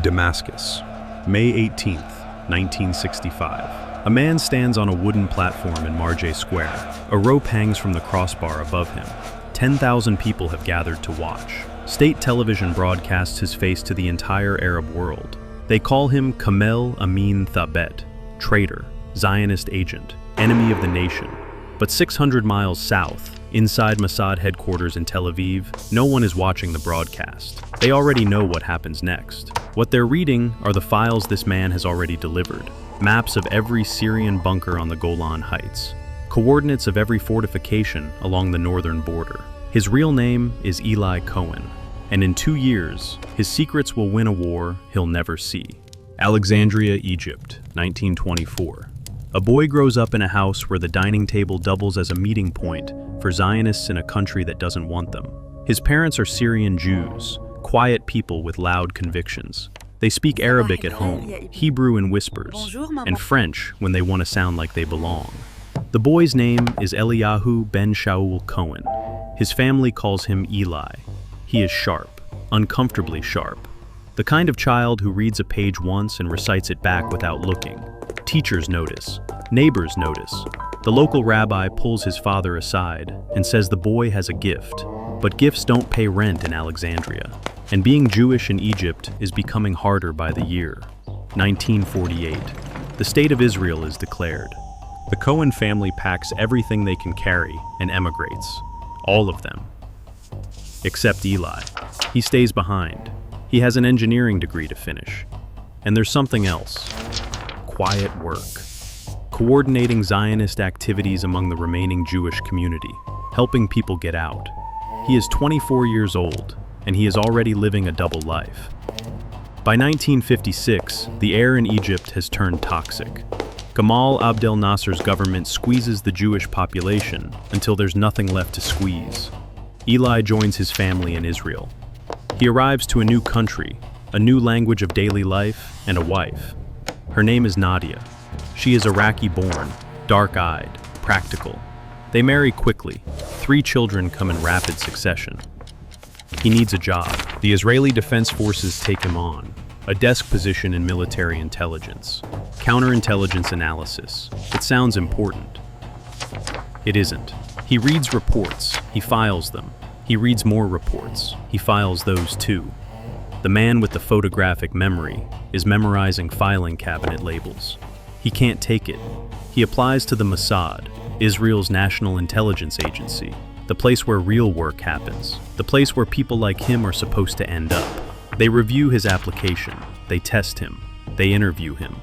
Damascus, May 18th, 1965. A man stands on a wooden platform in Marjah Square. A rope hangs from the crossbar above him. 10,000 people have gathered to watch. State television broadcasts his face to the entire Arab world. They call him Kamel Amin Thabet, traitor, Zionist agent, enemy of the nation. But 600 miles south, inside Mossad headquarters in Tel Aviv, no one is watching the broadcast. They already know what happens next. What they're reading are the files this man has already delivered. Maps of every Syrian bunker on the Golan Heights. Coordinates of every fortification along the northern border. His real name is Eli Cohen, and in 2 years, his secrets will win a war he'll never see. Alexandria, Egypt, 1924. A boy grows up in a house where the dining table doubles as a meeting point for Zionists in a country that doesn't want them. His parents are Syrian Jews, quiet people with loud convictions. They speak Arabic at home, Hebrew in whispers, and French when they want to sound like they belong. The boy's name is Eliyahu ben Shaul Cohen. His family calls him Eli. He is sharp, uncomfortably sharp. The kind of child who reads a page once and recites it back without looking. Teachers notice. Neighbors notice. The local rabbi pulls his father aside and says the boy has a gift. But gifts don't pay rent in Alexandria. And being Jewish in Egypt is becoming harder by the year. 1948. The State of Israel is declared. The Cohen family packs everything they can carry and emigrates. All of them. Except Eli. He stays behind. He has an engineering degree to finish. And there's something else. Quiet work. Coordinating Zionist activities among the remaining Jewish community. Helping people get out. He is 24 years old, and he is already living a double life. By 1956, the air in Egypt has turned toxic. Gamal Abdel Nasser's government squeezes the Jewish population until there's nothing left to squeeze. Eli joins his family in Israel. He arrives to a new country, a new language of daily life, and a wife. Her name is Nadia. She is Iraqi-born, dark-eyed, practical. They marry quickly. 3 children come in rapid succession. He needs a job. The Israeli Defense Forces take him on, a desk position in military intelligence, counterintelligence analysis. It sounds important. It isn't. He reads reports, he files them. He reads more reports, he files those too. The man with the photographic memory is memorizing filing cabinet labels. He can't take it. He applies to the Mossad, Israel's national intelligence agency, the place where real work happens, the place where people like him are supposed to end up. They review his application, they test him, they interview him.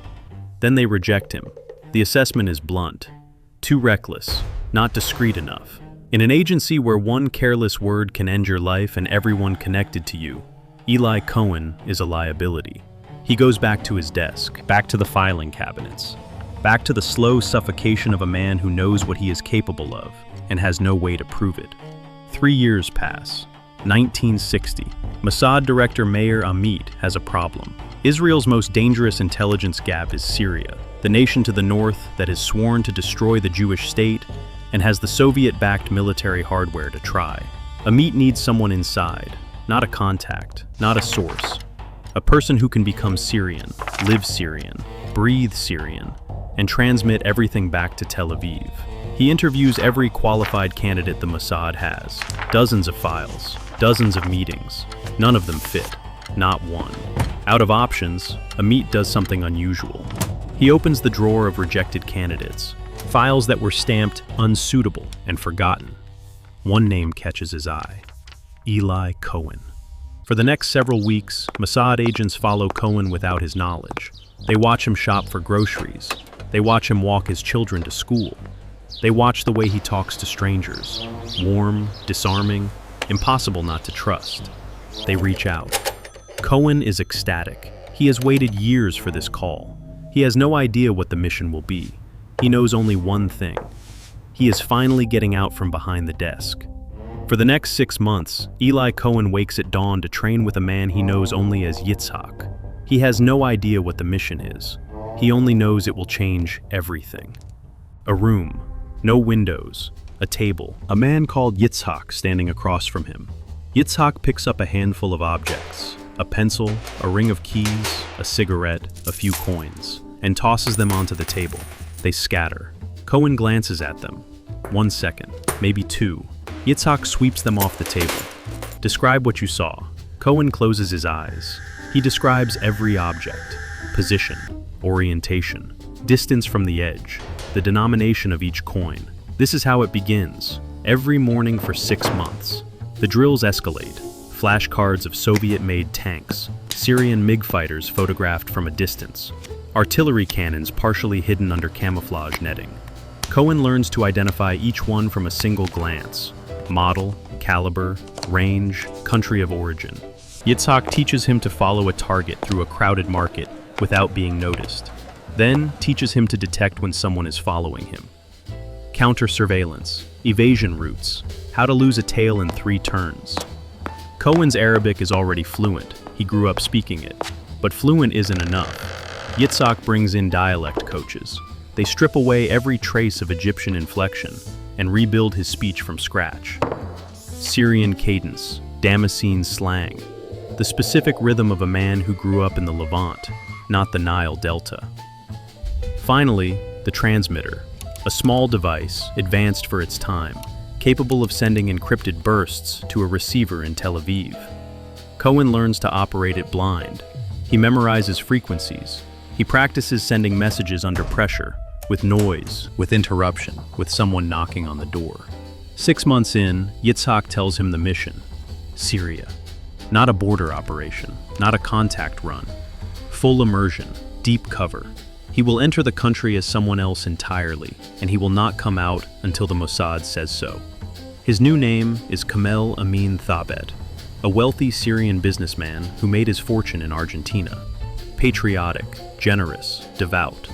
Then they reject him. The assessment is blunt, too reckless, not discreet enough. In an agency where one careless word can end your life and everyone connected to you, Eli Cohen is a liability. He goes back to his desk, back to the filing cabinets, back to the slow suffocation of a man who knows what he is capable of and has no way to prove it. 3 years pass. 1960. Mossad Director Meir Amit has a problem. Israel's most dangerous intelligence gap is Syria, the nation to the north that has sworn to destroy the Jewish state and has the Soviet-backed military hardware to try. Amit needs someone inside, not a contact, not a source. A person who can become Syrian, live Syrian, breathe Syrian, and transmit everything back to Tel Aviv. He interviews every qualified candidate the Mossad has. Dozens of files, dozens of meetings. None of them fit, not one. Out of options, Amit does something unusual. He opens the drawer of rejected candidates, files that were stamped unsuitable and forgotten. One name catches his eye: Eli Cohen. For the next several weeks, Mossad agents follow Cohen without his knowledge. They watch him shop for groceries. They watch him walk his children to school. They watch the way he talks to strangers. Warm, disarming, impossible not to trust. They reach out. Cohen is ecstatic. He has waited years for this call. He has no idea what the mission will be. He knows only one thing. He is finally getting out from behind the desk. For the next 6 months, Eli Cohen wakes at dawn to train with a man he knows only as Yitzhak. He has no idea what the mission is. He only knows it will change everything. A room, no windows, a table, a man called Yitzhak standing across from him. Yitzhak picks up a handful of objects, a pencil, a ring of keys, a cigarette, a few coins, and tosses them onto the table. They scatter. Cohen glances at them. 1 second, maybe 2. Yitzhak sweeps them off the table. Describe what you saw. Cohen closes his eyes. He describes every object: position, orientation, distance from the edge, the denomination of each coin. This is how it begins. Every morning for 6 months. The drills escalate. Flashcards of Soviet-made tanks, Syrian MiG fighters photographed from a distance, artillery cannons partially hidden under camouflage netting. Cohen learns to identify each one from a single glance: model, caliber, range, country of origin. Yitzhak teaches him to follow a target through a crowded market without being noticed, then teaches him to detect when someone is following him. Counter-surveillance, evasion routes, how to lose a tail in 3 turns. Cohen's Arabic is already fluent. He grew up speaking it. But fluent isn't enough. Yitzhak brings in dialect coaches. They strip away every trace of Egyptian inflection and rebuild his speech from scratch. Syrian cadence, Damascene slang, the specific rhythm of a man who grew up in the Levant, not the Nile Delta. Finally, the transmitter, a small device, advanced for its time, capable of sending encrypted bursts to a receiver in Tel Aviv. Cohen learns to operate it blind. He memorizes frequencies. He practices sending messages under pressure, with noise, with interruption, with someone knocking on the door. 6 months in, Yitzhak tells him the mission: Syria. Not a border operation, not a contact run. Full immersion, deep cover. He will enter the country as someone else entirely, and he will not come out until the Mossad says so. His new name is Kamel Amin Thabet, a wealthy Syrian businessman who made his fortune in Argentina. Patriotic, generous, devout.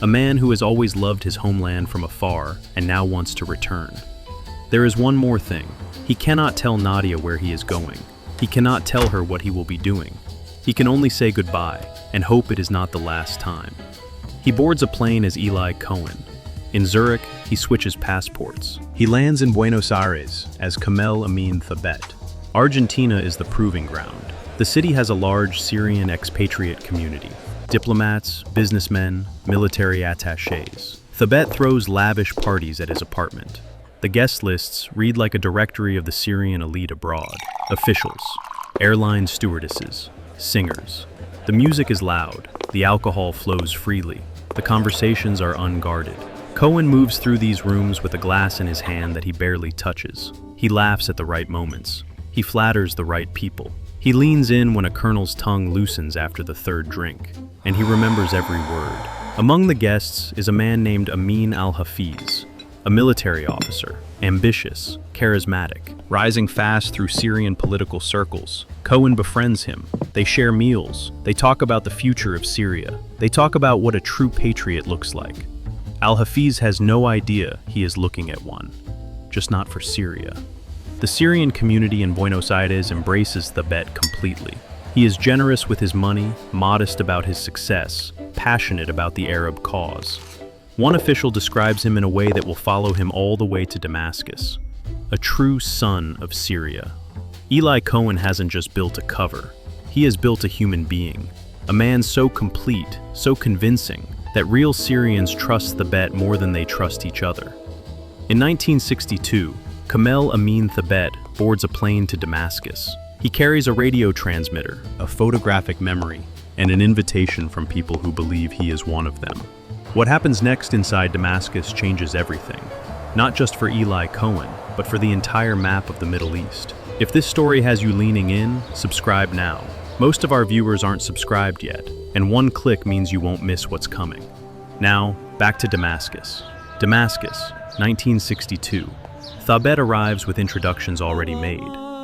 A man who has always loved his homeland from afar and now wants to return. There is one more thing. He cannot tell Nadia where he is going. He cannot tell her what he will be doing. He can only say goodbye and hope it is not the last time. He boards a plane as Eli Cohen. In Zurich, he switches passports. He lands in Buenos Aires as Kamel Amin Thabet. Argentina is the proving ground. The city has a large Syrian expatriate community. Diplomats, businessmen, military attachés. Thabet throws lavish parties at his apartment. The guest lists read like a directory of the Syrian elite abroad. Officials, airline stewardesses, singers. The music is loud, the alcohol flows freely, the conversations are unguarded. Cohen moves through these rooms with a glass in his hand that he barely touches. He laughs at the right moments. He flatters the right people. He leans in when a colonel's tongue loosens after the 3rd drink, and he remembers every word. Among the guests is a man named Amin al-Hafiz, a military officer, ambitious, charismatic, rising fast through Syrian political circles. Cohen befriends him. They share meals. They talk about the future of Syria. They talk about what a true patriot looks like. Al-Hafiz has no idea he is looking at one, just not for Syria. The Syrian community in Buenos Aires embraces Thabet completely. He is generous with his money, modest about his success, passionate about the Arab cause. One official describes him in a way that will follow him all the way to Damascus. A true son of Syria. Eli Cohen hasn't just built a cover. He has built a human being. A man so complete, so convincing, that real Syrians trust Thabet more than they trust each other. In 1962, Kamel Amin Thabet boards a plane to Damascus. He carries a radio transmitter, a photographic memory, and an invitation from people who believe he is one of them. What happens next inside Damascus changes everything, not just for Eli Cohen, but for the entire map of the Middle East. If this story has you leaning in, subscribe now. Most of our viewers aren't subscribed yet, and one click means you won't miss what's coming. Now, back to Damascus. Damascus, 1962. Thabet arrives with introductions already made.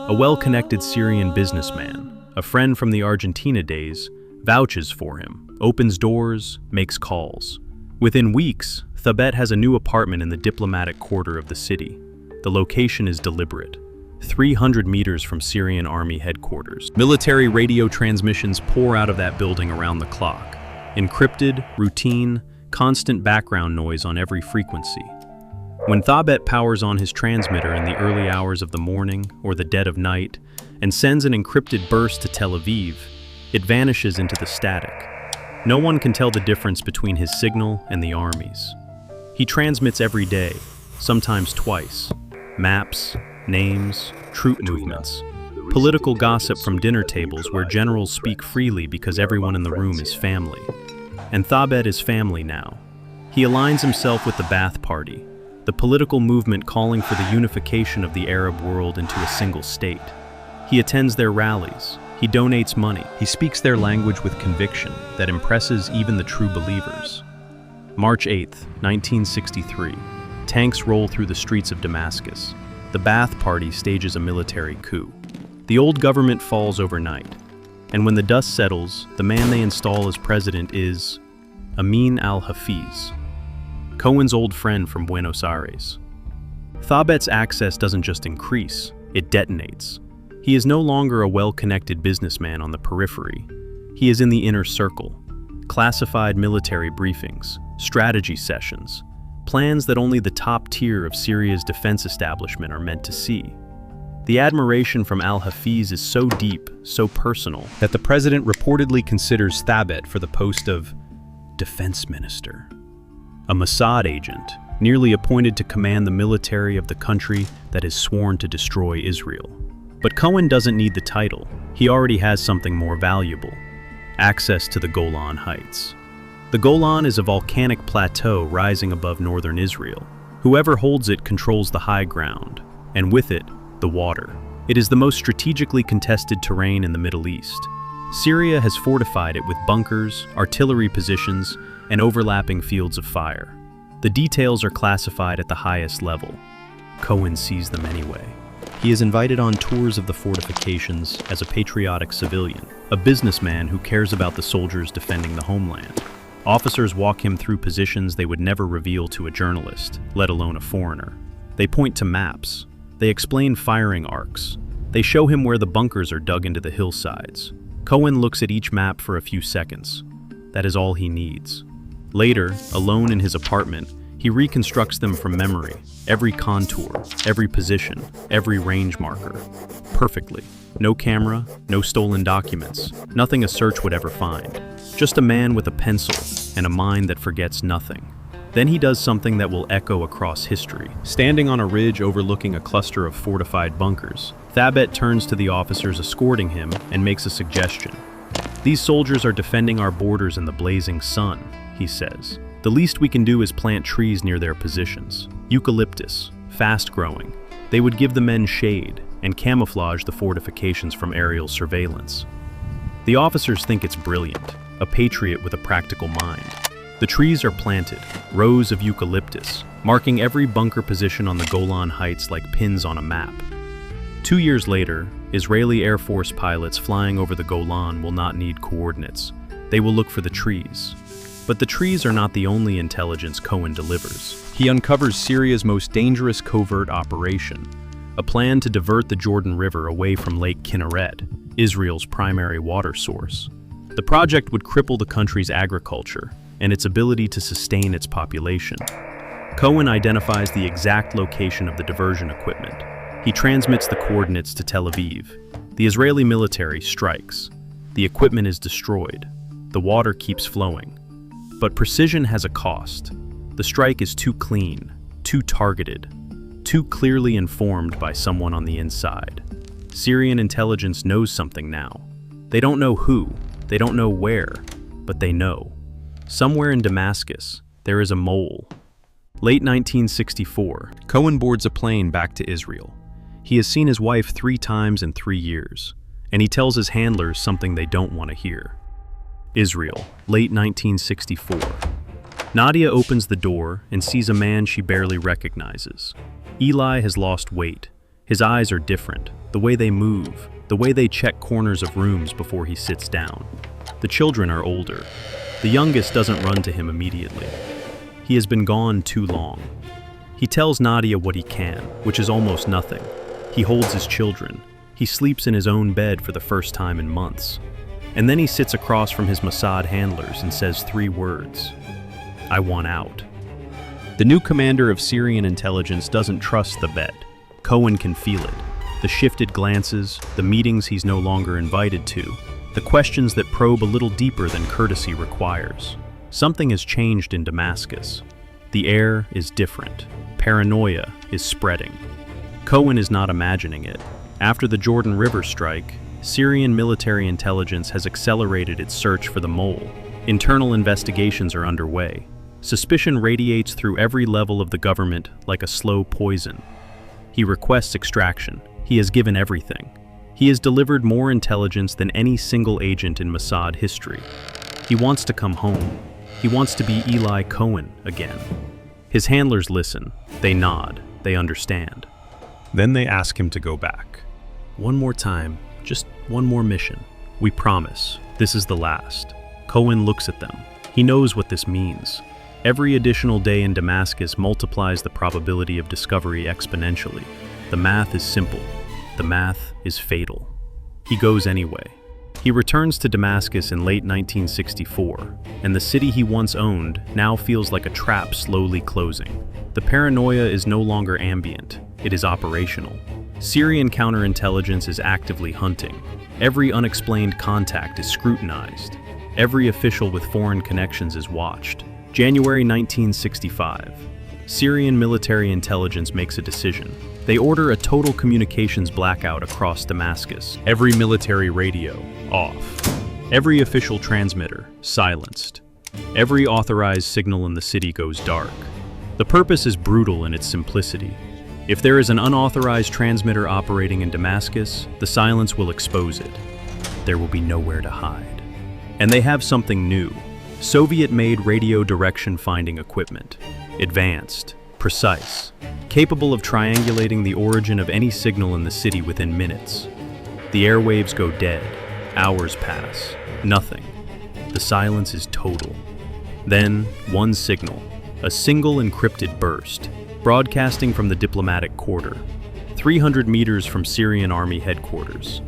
A well-connected Syrian businessman, a friend from the Argentina days, vouches for him, opens doors, makes calls. Within weeks, Thabet has a new apartment in the diplomatic quarter of the city. The location is deliberate. 300 meters from Syrian army headquarters. Military radio transmissions pour out of that building around the clock. Encrypted, routine, constant background noise on every frequency. When Thabet powers on his transmitter in the early hours of the morning or the dead of night, and sends an encrypted burst to Tel Aviv, it vanishes into the static. No one can tell the difference between his signal and the army's. He transmits every day, sometimes twice. Maps, names, troop movements, political gossip from dinner tables where generals speak freely because everyone in the room is family. And Thabet is family now. He aligns himself with the Ba'ath Party, the political movement calling for the unification of the Arab world into a single state. He attends their rallies. He donates money. He speaks their language with conviction that impresses even the true believers. March 8, 1963. Tanks roll through the streets of Damascus. The Ba'ath Party stages a military coup. The old government falls overnight. And when the dust settles, the man they install as president is Amin al-Hafiz, Cohen's old friend from Buenos Aires. Thabet's access doesn't just increase, it detonates. He is no longer a well-connected businessman on the periphery. He is in the inner circle. Classified military briefings, strategy sessions, plans that only the top tier of Syria's defense establishment are meant to see. The admiration from al-Hafiz is so deep, so personal, that the president reportedly considers Thabet for the post of defense minister. A Mossad agent, nearly appointed to command the military of the country that is sworn to destroy Israel. But Cohen doesn't need the title. He already has something more valuable: access to the Golan Heights. The Golan is a volcanic plateau rising above northern Israel. Whoever holds it controls the high ground, and with it, the water. It is the most strategically contested terrain in the Middle East. Syria has fortified it with bunkers, artillery positions, and overlapping fields of fire. The details are classified at the highest level. Cohen sees them anyway. He is invited on tours of the fortifications as a patriotic civilian, a businessman who cares about the soldiers defending the homeland. Officers walk him through positions they would never reveal to a journalist, let alone a foreigner. They point to maps. They explain firing arcs. They show him where the bunkers are dug into the hillsides. Cohen looks at each map for a few seconds. That is all he needs. Later, alone in his apartment, he reconstructs them from memory, every contour, every position, every range marker. Perfectly. No camera, no stolen documents, nothing a search would ever find. Just a man with a pencil and a mind that forgets nothing. Then he does something that will echo across history. Standing on a ridge overlooking a cluster of fortified bunkers, Thabet turns to the officers escorting him and makes a suggestion. "These soldiers are defending our borders in the blazing sun," he says. "The least we can do is plant trees near their positions. Eucalyptus, fast-growing. They would give the men shade and camouflage the fortifications from aerial surveillance." The officers think it's brilliant, a patriot with a practical mind. The trees are planted, rows of eucalyptus, marking every bunker position on the Golan Heights like pins on a map. 2 years later, Israeli Air Force pilots flying over the Golan will not need coordinates. They will look for the trees. But the trees are not the only intelligence Cohen delivers. He uncovers Syria's most dangerous covert operation, a plan to divert the Jordan River away from Lake Kinneret, Israel's primary water source. The project would cripple the country's agriculture and its ability to sustain its population. Cohen identifies the exact location of the diversion equipment. He transmits the coordinates to Tel Aviv. The Israeli military strikes. The equipment is destroyed. The water keeps flowing. But precision has a cost. The strike is too clean, too targeted, too clearly informed by someone on the inside. Syrian intelligence knows something now. They don't know who, they don't know where, but they know. Somewhere in Damascus, there is a mole. Late 1964, Cohen boards a plane back to Israel. He has seen his wife 3 times in 3 years, and he tells his handlers something they don't want to hear. Israel, late 1964. Nadia opens the door and sees a man she barely recognizes. Eli has lost weight. His eyes are different, the way they move, the way they check corners of rooms before he sits down. The children are older. The youngest doesn't run to him immediately. He has been gone too long. He tells Nadia what he can, which is almost nothing. He holds his children. He sleeps in his own bed for the first time in months. And then he sits across from his Mossad handlers and says 3 words: "I want out." The new commander of Syrian intelligence doesn't trust the bed. Cohen can feel it. The The shifted glances, the meetings he's no longer invited to, the questions that probe a little deeper than courtesy requires. Something has changed in Damascus. The air is different. Paranoia is spreading. Cohen is not imagining it. After the Jordan River strike, Syrian military intelligence has accelerated its search for the mole. Internal investigations are underway. Suspicion radiates through every level of the government like a slow poison. He requests extraction. He has given everything. He has delivered more intelligence than any single agent in Mossad history. He wants to come home. He wants to be Eli Cohen again. His handlers listen. They nod. They understand. Then they ask him to go back. One more time, just one more mission. We promise. This is the last. Cohen looks at them. He knows what this means. Every additional day in Damascus multiplies the probability of discovery exponentially. The math is simple. The math is fatal. He goes anyway. He returns to Damascus in late 1964, and the city he once owned now feels like a trap slowly closing. The paranoia is no longer ambient. It is operational. Syrian counterintelligence is actively hunting. Every unexplained contact is scrutinized. Every official with foreign connections is watched. January 1965. Syrian military intelligence makes a decision. They order a total communications blackout across Damascus. Every military radio, off. Every official transmitter, silenced. Every authorized signal in the city goes dark. The purpose is brutal in its simplicity. If there is an unauthorized transmitter operating in Damascus, the silence will expose it. There will be nowhere to hide. And they have something new. Soviet-made radio direction finding equipment. Advanced, precise, capable of triangulating the origin of any signal in the city within minutes. The airwaves go dead. Hours pass. Nothing. The silence is total. Then, one signal. A single encrypted burst, broadcasting from the diplomatic quarter, 300 meters from Syrian army headquarters.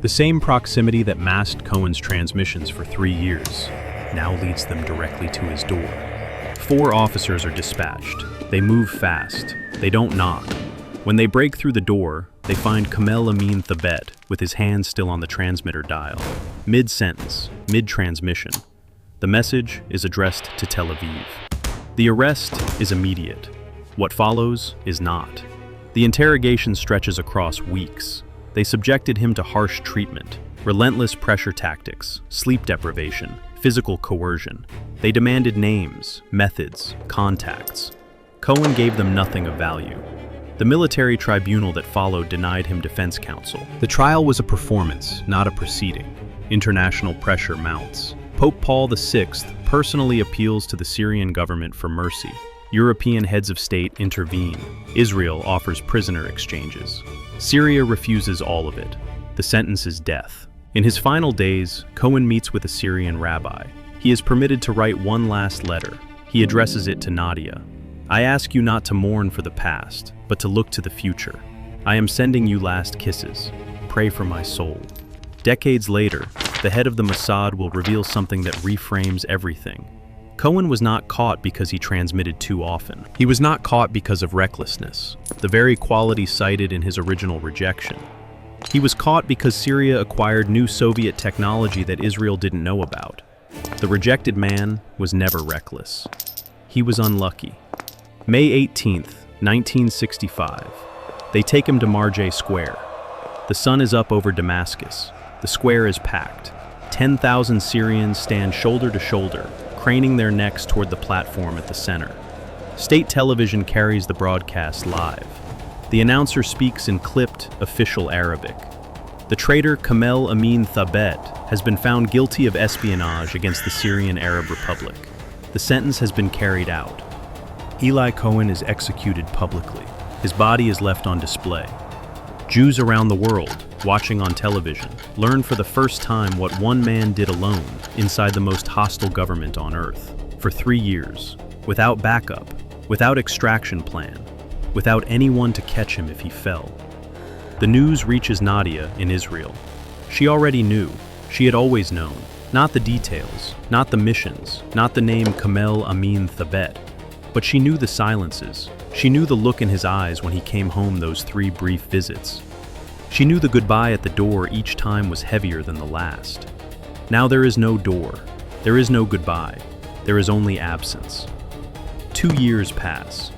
The same proximity that masked Cohen's transmissions for 3 years now leads them directly to his door. 4 officers are dispatched. They move fast. They don't knock. When they break through the door, they find Kamel Amin Thabet with his hand still on the transmitter dial. Mid-sentence, mid-transmission. The message is addressed to Tel Aviv. The arrest is immediate. What follows is not. The interrogation stretches across weeks. They subjected him to harsh treatment, relentless pressure tactics, sleep deprivation, physical coercion. They demanded names, methods, contacts. Cohen gave them nothing of value. The military tribunal that followed denied him defense counsel. The trial was a performance, not a proceeding. International pressure mounts. Pope Paul VI personally appeals to the Syrian government for mercy. European heads of state intervene. Israel offers prisoner exchanges. Syria refuses all of it. The sentence is death. In his final days, Cohen meets with a Syrian rabbi. He is permitted to write one last letter. He addresses it to Nadia. I ask you not to mourn for the past, but to look to the future. I am sending you last kisses. Pray for my soul. Decades later, the head of the Mossad will reveal something that reframes everything. Cohen was not caught because he transmitted too often. He was not caught because of recklessness, the very quality cited in his original rejection. He was caught because Syria acquired new Soviet technology that Israel didn't know about. The rejected man was never reckless. He was unlucky. May 18th, 1965. They take him to Marjay Square. The sun is up over Damascus. The square is packed. 10,000 Syrians stand shoulder to shoulder, craning their necks toward the platform at the center. State television carries the broadcast live. The announcer speaks in clipped, official Arabic. The traitor Kamel Amin Thabet has been found guilty of espionage against the Syrian Arab Republic. The sentence has been carried out. Eli Cohen is executed publicly. His body is left on display. Jews around the world, watching on television, learn for the first time what one man did alone inside the most hostile government on earth. For 3 years, without backup, without extraction plan, without anyone to catch him if he fell. The news reaches Nadia in Israel. She already knew. She had always known. Not the details, not the missions, not the name Kamel Amin Thabet. But she knew the silences. She knew the look in his eyes when he came home those 3 brief visits. She knew the goodbye at the door each time was heavier than the last. Now there is no door. There is no goodbye. There is only absence. 2 years pass.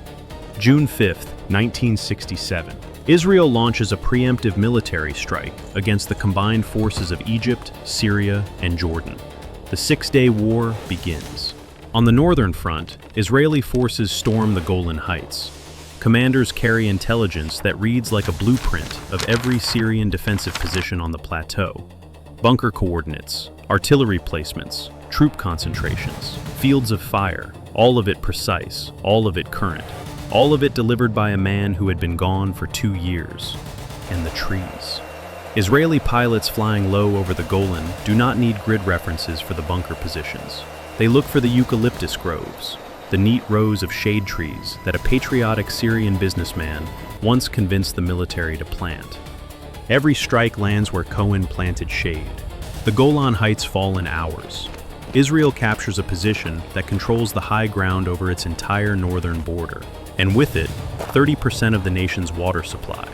June 5th, 1967. Israel launches a preemptive military strike against the combined forces of Egypt, Syria, and Jordan. The 6-day war begins. On the northern front, Israeli forces storm the Golan Heights. Commanders carry intelligence that reads like a blueprint of every Syrian defensive position on the plateau. Bunker coordinates, artillery placements, troop concentrations, fields of fire, all of it precise, all of it current, all of it delivered by a man who had been gone for 2 years. And the trees. Israeli pilots flying low over the Golan do not need grid references for the bunker positions. They look for the eucalyptus groves, the neat rows of shade trees that a patriotic Syrian businessman once convinced the military to plant. Every strike lands where Cohen planted shade. The Golan Heights fall in hours. Israel captures a position that controls the high ground over its entire northern border, and with it, 30% of the nation's water supply.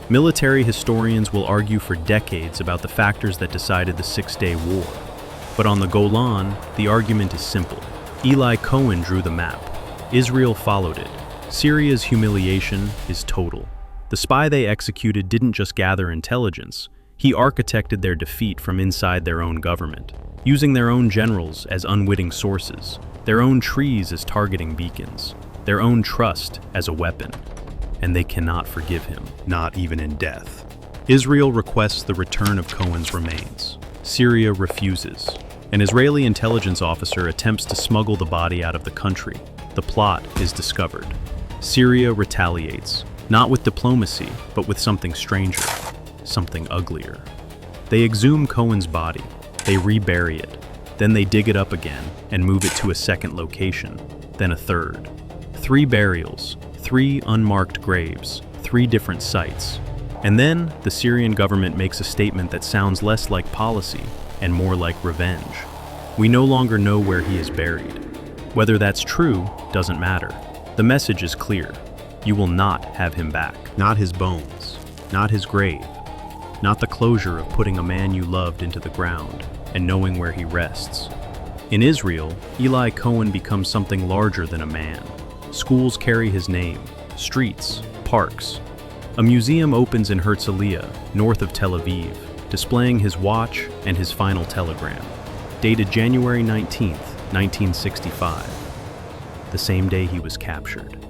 Military historians will argue for decades about the factors that decided the 6-day war. But on the Golan, the argument is simple. Eli Cohen drew the map. Israel followed it. Syria's humiliation is total. The spy they executed didn't just gather intelligence. He architected their defeat from inside their own government, using their own generals as unwitting sources, their own trees as targeting beacons, their own trust as a weapon. And they cannot forgive him, not even in death. Israel requests the return of Cohen's remains. Syria refuses. An Israeli intelligence officer attempts to smuggle the body out of the country. The plot is discovered. Syria retaliates, not with diplomacy, but with something stranger, something uglier. They exhume Cohen's body, they rebury it, then they dig it up again and move it to a second location, then a third. 3 burials, 3 unmarked graves, 3 different sites. And then the Syrian government makes a statement that sounds less like policy and more like revenge. We no longer know where he is buried. Whether that's true doesn't matter. The message is clear. You will not have him back. Not his bones, not his grave, not the closure of putting a man you loved into the ground and knowing where he rests. In Israel, Eli Cohen becomes something larger than a man. Schools carry his name, streets, parks. A museum opens in Herzliya, north of Tel Aviv, displaying his watch and his final telegram, dated January 19, 1965, the same day he was captured.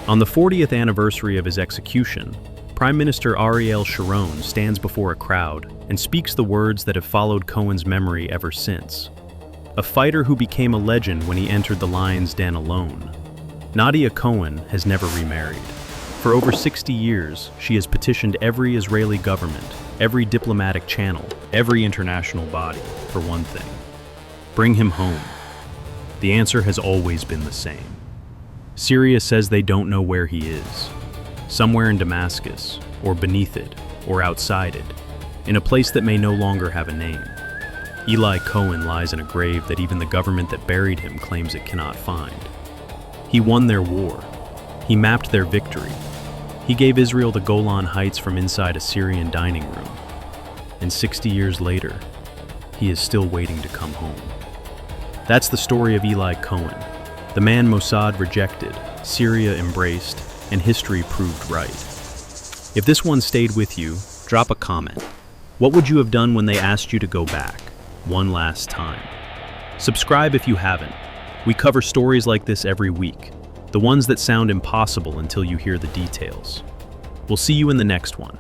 On the 40th anniversary of his execution, Prime Minister Ariel Sharon stands before a crowd and speaks the words that have followed Cohen's memory ever since. A fighter who became a legend when he entered the lion's den alone. Nadia Cohen has never remarried. For over 60 years, she has petitioned every Israeli government, every diplomatic channel, every international body, for one thing. Bring him home. The answer has always been the same. Syria says they don't know where he is. Somewhere in Damascus, or beneath it, or outside it, in a place that may no longer have a name. Eli Cohen lies in a grave that even the government that buried him claims it cannot find. He won their war. He mapped their victory. He gave Israel the Golan Heights from inside a Syrian dining room. And 60 years later, he is still waiting to come home. That's the story of Eli Cohen, the man Mossad rejected, Syria embraced, and history proved right. If this one stayed with you, drop a comment. What would you have done when they asked you to go back, one last time? Subscribe if you haven't. We cover stories like this every week, the ones that sound impossible until you hear the details. We'll see you in the next one.